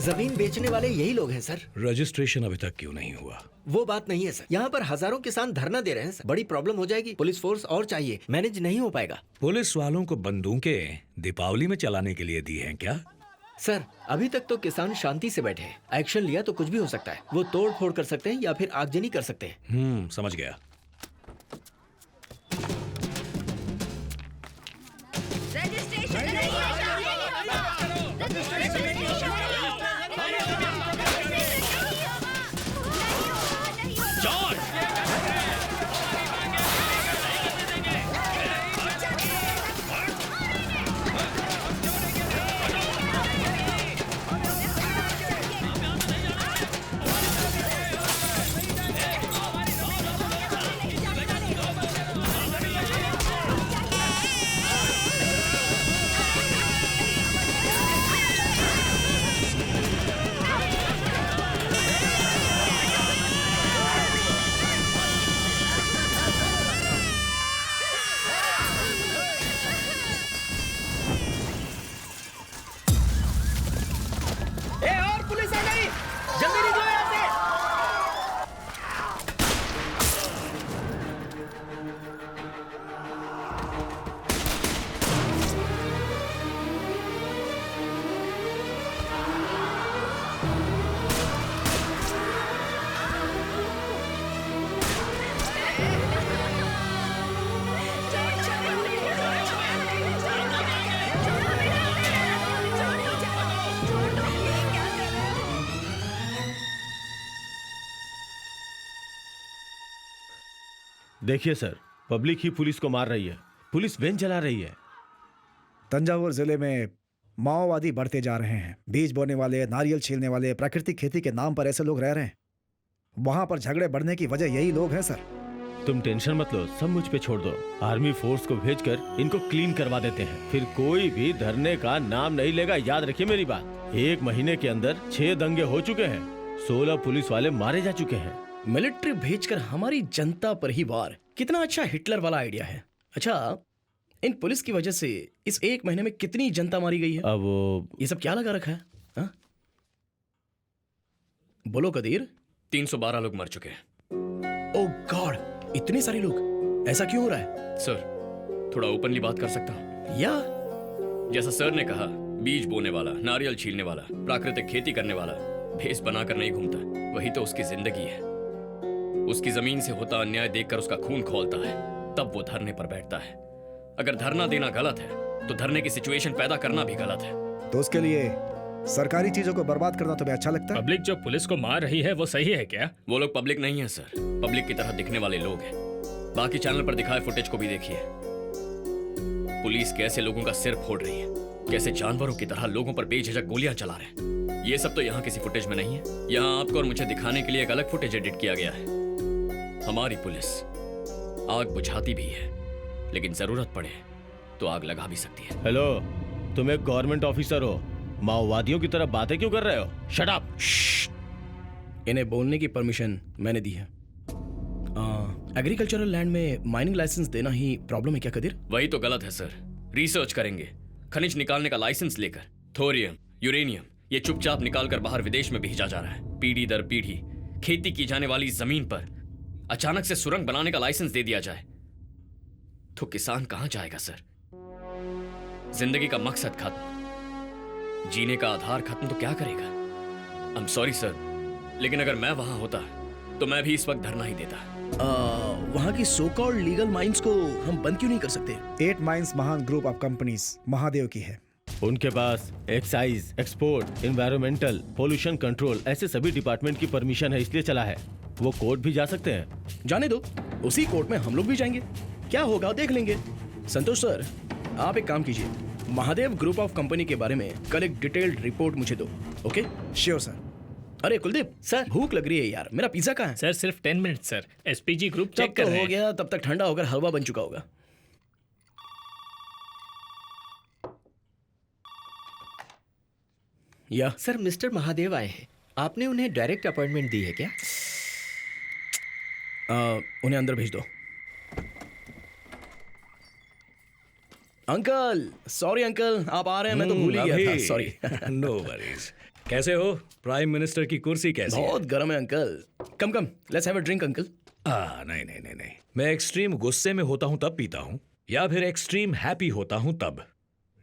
जमीन बेचने वाले यही लोग हैं सर। रजिस्ट्रेशन अभी तक क्यों नहीं हुआ? वो बात नहीं है सर, यहाँ पर हजारों किसान धरना दे रहे हैं सर। बड़ी प्रॉब्लम हो जाएगी, पुलिस फोर्स और चाहिए, मैनेज नहीं हो पाएगा। पुलिस वालों को बंदूकें दीपावली में चलाने के लिए दी हैं क्या? सर अभी तक तो किसान शांति से बैठे हैं, एक्शन लिया तो कुछ भी हो सकता है। वो तोड़ फोड़ कर सकते हैं या फिर आगजनी कर सकते हैं। समझ गया। देखिए सर, पब्लिक ही पुलिस को मार रही है, पुलिस वैन चला रही है। तंजावुर जिले में माओवादी बढ़ते जा रहे हैं। बीज बोने वाले, नारियल छीलने वाले, प्राकृतिक खेती के नाम पर ऐसे लोग रह रहे हैं। वहां पर झगड़े बढ़ने की वजह यही लोग हैं सर। तुम टेंशन मत लो, सब मुझ पे छोड़ दो। आर्मी फोर्स को भेजकर इनको क्लीन करवा देते हैं, फिर कोई भी धरने का नाम नहीं लेगा। याद रखिए मेरी बात। 1 महीने के अंदर 6 दंगे हो चुके हैं, 16 पुलिस वाले मारे जा चुके हैं। मिलिट्री भेजकर हमारी जनता पर ही वार, कितना अच्छा हिटलर वाला आइडिया है। अच्छा, इन पुलिस की वजह से इस 1 महीने में कितनी जनता मारी गई है? अब वो ये सब क्या लगा रखा है हा? बोलो कदीर। 312 लोग मर चुके हैं। ओह गॉड, इतने सारे लोग, ऐसा क्यों हो रहा है? सर थोड़ा ओपनली बात कर सकता हूँ? या जैसा सर ने कहा, बीज बोने वाला, नारियल छीलने वाला, प्राकृतिक खेती करने वाला भेस बनाकर नहीं घूमता, वही तो उसकी जिंदगी है। उसकी जमीन से होता अन्याय देखकर उसका खून खौलता है, तब वो धरने पर बैठता है। अगर धरना देना गलत है तो धरने की सिचुएशन पैदा करना भी गलत है। तो उसके लिए सरकारी चीजों को बर्बाद करना तुम्हें अच्छा लगता है? पब्लिक जो पुलिस को मार रही है वो सही है क्या? वो लोग पब्लिक नहीं है सर, पब्लिक की तरह दिखने वाले लोग हैं। बाकी चैनल पर दिखाए फुटेज को भी देखिए। पुलिस कैसे लोगों का सिर फोड़ रही है, कैसे जानवरों की तरह लोगों पर बेझिझक गोलियां चला रहे हैं। ये सब तो यहाँ किसी फुटेज में नहीं है। यहाँ आपको और मुझे दिखाने के लिए एक अलग फुटेज एडिट किया गया है। हमारी पुलिस आग बुझाती भी है, लेकिन जरूरत पड़े तो आग लगा भी सकती है। हेलो, तुम एक गवर्नमेंट ऑफिसर हो, माओवादियों की तरह बातें क्यों कर रहे हो? Shut up. इन्हें बोलने की परमिशन मैंने दी है। एग्रीकल्चरल लैंड में माइनिंग लाइसेंस देना ही प्रॉब्लम है क्या कदीर? वही तो गलत है सर। रिसर्च करेंगे, खनिज निकालने का लाइसेंस लेकर थोरियम, यूरेनियम ये चुपचाप निकालकर बाहर विदेश में भेजा जा रहा है। पीढ़ी दर पीढ़ी खेती की जाने वाली जमीन पर अचानक से सुरंग बनाने का लाइसेंस दे दिया जाए तो किसान कहां जाएगा सर? जिंदगी का मकसद खत्म, जीने का आधार खत्म तो क्या करेगा? आई एम सॉरी सर, लेकिन अगर मैं वहां होता तो मैं भी इस वक्त धरना ही देता। वहां की सो कॉल्ड लीगल माइंस को हम बंद क्यों नहीं कर सकते? 8 माइंस महान ग्रुप ऑफ कंपनीज महादेव की है। उनके पास excise, export, environmental, pollution control ऐसे सभी डिपार्टमेंट की परमिशन है, इसलिए चला है। वो कोर्ट भी जा सकते हैं। जाने दो, उसी कोर्ट में हम लोग भी जाएंगे, क्या होगा देख लेंगे। संतोष सर, आप एक काम कीजिए, महादेव ग्रुप ऑफ कंपनी के बारे में कल एक डिटेल्ड रिपोर्ट मुझे दो। ओके? Sure sir. अरे कुलदीप सर, भूख लग रही है यार, मेरा पिज्जा कहाँ है? सर सिर्फ 10 मिनट सर, एसपीजी ग्रुप तब चेक कर तो रहे हो हैं। गया, तब तक ठंडा होकर हलवा बन चुका होगा। या सर मिस्टर महादेव आए हैं, आपने उन्हें डायरेक्ट अपॉइंटमेंट दी है क्या? उन्हें अंदर भेज दो। अंकल, सॉरी अंकल, आप आ रहे हैं, मैं तो भूल ही गया था, सॉरी। No worries. कैसे हो? प्राइम मिनिस्टर की कुर्सी कैसी है? बहुत गर्म है uncle. Come come, let's have a drink uncle. नहीं नहीं नहीं नहीं, मैं एक्सट्रीम गुस्से में होता हूं तब पीता हूं, या फिर एक्सट्रीम हैप्पी होता हूं तब।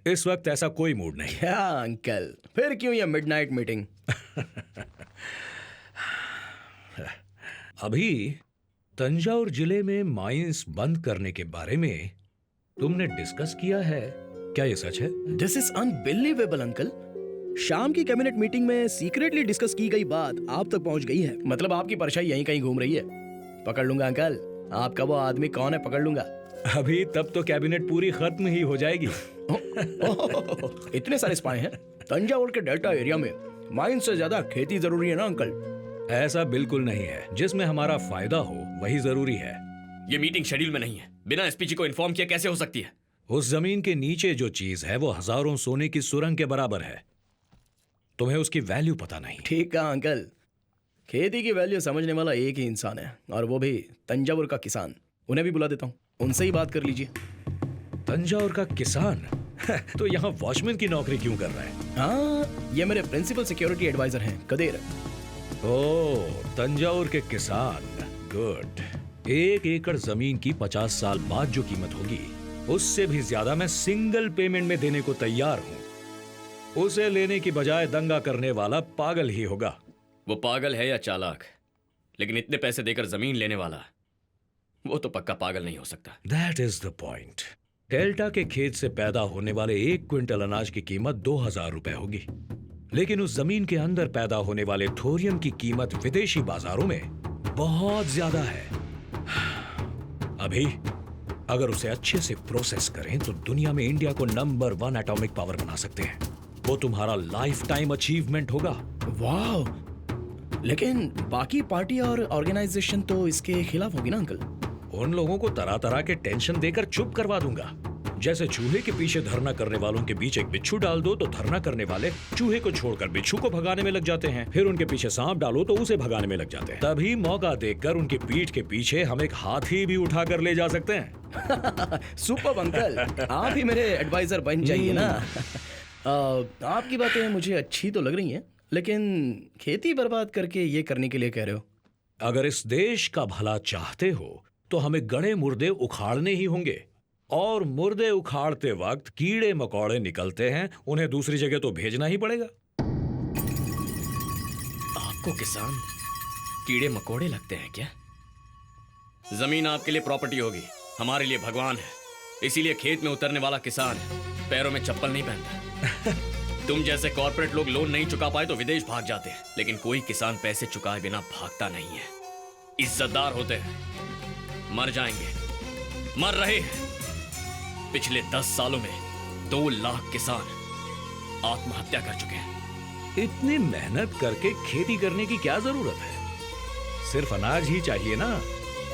इस वक्त ऐसा कोई मूड नहीं है। क्या अंकल, फिर क्यों ये मिडनाइट मीटिंग? अभी तंजावुर जिले में माइंस बंद करने के बारे में तुमने डिस्कस किया है, क्या ये सच है? This is unbelievable uncle. शाम की कैबिनेट मीटिंग में सीक्रेटली डिस्कस की गई बात आप तक पहुंच गई है। मतलब आपकी परछाई यहीं कहीं घूम रही है। पकड़ लूंगा अंकल, आपका वो आदमी कौन है पकड़ लूंगा। अभी तब तो कैबिनेट पूरी खत्म ही हो जाएगी। इतने सारे स्पाई हैं तंजावुर के डेल्टा एरिया में। माइन से ज्यादा खेती जरूरी है ना अंकल? ऐसा बिल्कुल नहीं है, जिसमें हमारा फायदा हो वही जरूरी है। ये मीटिंग शेड्यूल में नहीं है, बिना एसपीजी को इन्फॉर्म किया कैसे हो सकती है? उस जमीन के नीचे जो चीज है वो हजारों सोने की सुरंग के बराबर है। तुम्हें उसकी वैल्यू पता नहीं। ठीक कहा अंकल, खेती की वैल्यू समझने वाला एक ही इंसान है, और वो भी तंजावुर का किसान। उन्हें भी बुला देता हूँ, उनसे ही बात कर लीजिए। तंजावुर का किसान? तो यहाँ वॉचमैन की नौकरी क्यों कर रहा है? हाँ, ये मेरे प्रिंसिपल सिक्योरिटी एडवाइजर हैं, कदेर। ओह, तंजावुर के किसान, गुड। 1 एकड़ जमीन की 50 साल बाद जो कीमत होगी उससे भी ज्यादा मैं सिंगल पेमेंट में देने को तैयार हूं। उसे लेने की बजाय दंगा करने वाला पागल ही होगा। वो पागल है या चालाक, लेकिन इतने पैसे देकर जमीन लेने वाला वो तो पक्का पागल नहीं हो सकता। That is the point. Delta के खेत से पैदा होने वाले 1 क्विंटल अनाज की कीमत 2000 रुपए होगी, लेकिन उस जमीन के अंदर पैदा होने वाले थोरियम की कीमत विदेशी बाजारों में बहुत ज्यादा है। अभी अगर उसे अच्छे से प्रोसेस करें तो दुनिया में इंडिया को नंबर 1 एटॉमिक पावर बना सकते हैं। वो तुम्हारा लाइफ टाइम अचीवमेंट होगा। वाह, लेकिन बाकी पार्टी और ऑर्गेनाइजेशन तो इसके खिलाफ होगी ना अंकल? उन लोगों को तरह तरह के टेंशन देकर चुप करवा दूंगा। जैसे चूहे के पीछे धरना करने वालों के बीच एक बिच्छू डाल दो तो धरना करने वाले चूहे को छोड़कर बिच्छू को भगाने में लग जाते हैं। फिर उनके पीछे सांप डालो तो उसे भगाने में लग जाते हैं। तभी मौका देखकर उनकी पीठ के पीछे हम एक हाथी भी उठाकर ले जा सकते हैं। सुपर अंकल, आप ही मेरे एडवाइजर बन जाइए ना। आपकी बातें मुझे अच्छी तो लग रही हैं, लेकिन खेती बर्बाद करके ये करने के लिए कह रहे हो? अगर इस देश का भला चाहते हो तो हमें गड़े मुर्दे उखाड़ने ही होंगे, और मुर्दे उखाड़ते वक्त कीड़े मकोड़े निकलते हैं, उन्हें दूसरी जगह तो भेजना ही पड़ेगा। आपको किसान कीड़े मकोड़े लगते हैं क्या? जमीन आपके लिए प्रॉपर्टी होगी, हमारे लिए भगवान है। इसीलिए खेत में उतरने वाला किसान पैरों में चप्पल नहीं पहनता। तुम जैसे कॉर्पोरेट लोग लोन नहीं चुका पाए तो विदेश भाग जाते हैं, लेकिन कोई किसान पैसे चुकाए बिना भागता नहीं है। इज्जतदार होते हैं। मर जाएंगे, मर रहे हैं। पिछले 10 सालों में 2 लाख किसान आत्महत्या कर चुके हैं। इतनी मेहनत करके खेती करने की क्या जरूरत है? सिर्फ अनाज ही चाहिए ना।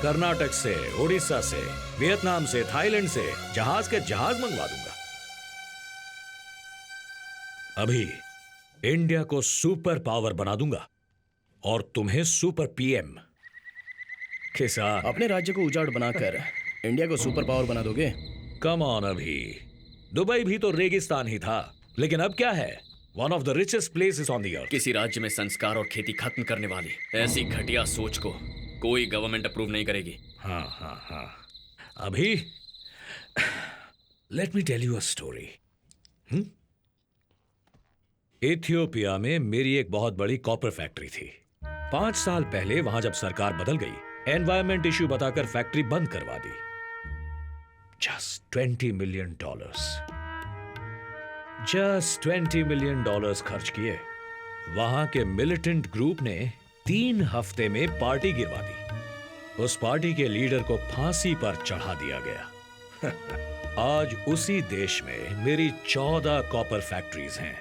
कर्नाटक से, उड़ीसा से, वियतनाम से, थाईलैंड से जहाज के जहाज मंगवा दूंगा। अभी इंडिया को सुपर पावर बना दूंगा और तुम्हें सुपर पीएम। किसान, अपने राज्य को उजाड़ बनाकर इंडिया को सुपर पावर बना दोगे? कम ऑन अभी। दुबई भी तो रेगिस्तान ही था, लेकिन अब क्या है? One of the richest places on the earth. किसी राज्य में संस्कार और खेती खत्म करने वाली ऐसी घटिया सोच को कोई गवर्नमेंट अप्रूव नहीं करेगी। हाँ। अभी let me tell you a story. Ethiopia में मेरी एक बहुत बड़ी कॉपर फैक्ट्री थी। 5 साल पहले वहां जब सरकार बदल गई, एनवायरमेंट इश्यू बताकर फैक्ट्री बंद करवा दी। Just $20 million. जस्ट $20 मिलियन खर्च किए। वहां के मिलिटेंट ग्रुप ने 3 हफ्ते में पार्टी गिरवा दी। उस पार्टी के लीडर को फांसी पर चढ़ा दिया गया। आज उसी देश में मेरी 14 कॉपर फैक्ट्रीज हैं।